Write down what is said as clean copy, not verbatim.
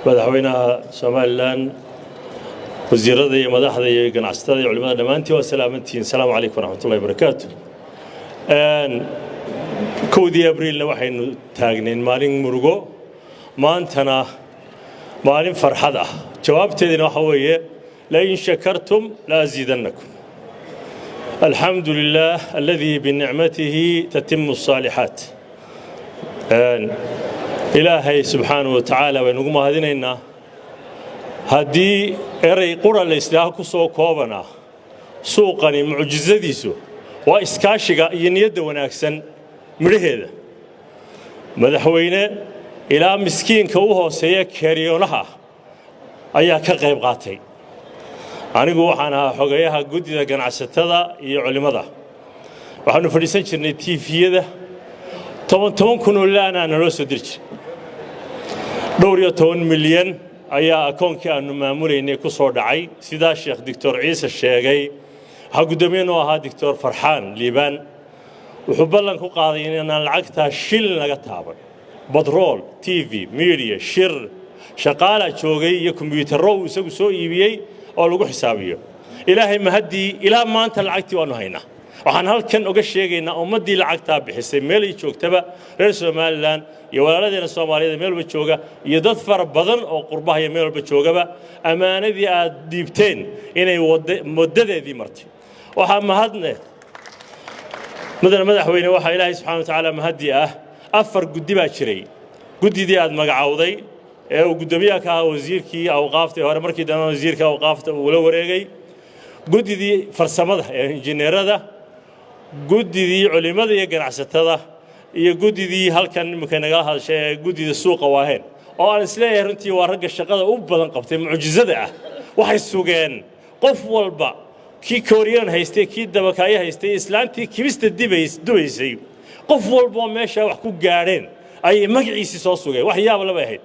madaxweynaha Soomaaliland wasiirada iyo madaxda iyo ganacsatada iyo culimada dhamaantii waa salaamantiin. Assalaamu calaykum waraxmatullaahi wabarakaatuh. Koodii Abriilna waxaynu taagneen maalin murugo, maantana maalin farxad ah. Jawaabteedina waxa weeye la in shakartum la aziidannakum. Alhamdulillah alladhi bi ni'matihi tatimmu as-salihat. Ilaahay subhanahu wa ta'ala wa nugu mahadinaynaa haddii eray qura la islaaha ku soo koobana suuqani mucjizadiisu waa iskaashiga iyo niyadda wanaagsan midhaheeda. Madaxweyne ilaa miskiinka u hooseeya kaariyoonaha ayaa ka qayb qaatay. Anigu waxaan ahaa xogayaha guddida ganacsatada iyo culimada. Waxaanu fadhiisan jirnay TV-yada 10 kun oo laana naloo soo dirjay. dhowr iyo 10 milyan ayaa akoonkii aanu maamulaynay ku soo dhacay sida Sheekh Dr. Ciise sheegay. Waxa gudoomiyay ahaa Dr. Farxaan Liibaan wuxuu ballan ku qaaday inaan lacagta shil laga taaban. Badrool, TV, media, shir, shaqaale joogay iyo kombiyuutarro isagu soo iibiyay oo lagu xisaabiyo. Ilaahay mahadii ilaa maanta lacagtii waanu haynaa. waxaan halkan uga sheegaynaa ummadii lacagta bixisay meel ay joogtaba reer Soomaaliland iyo walaaladeena Soomaaliyeed meel walba jooga iyo dad far badan oo qurbaha iyo meel walba joogaba amaanadii aad diibteen inay wadadeedii martay. waxa mahadne madaxweyne waxa Ilaahay subhanahu wa ta'ala mahadii ah afar guddi baa jiray. guddidii aad magacawday ee uu gudoomiyaha ka ahaa wasiirkii awqaafta hore markii dana wasiirka awqaafta uu la wareegay, guddidii farsamada ee injineerada, guddidii culimada iyo ganacsatada, iyo guddidii halkan imika naga hadashay guddida suuqa waaheen oo aan isleeyahay runtii waa ragga shaqada u badan qabtay mucjizada ah. waxay sugeen qof walba kii Korean haystay, kii dabakaaya haystay, islaantii kibista dubaysay, qof walba meesha wax ku gaareen ay magaciisa soo sugeen. wax yaab laba ahayd.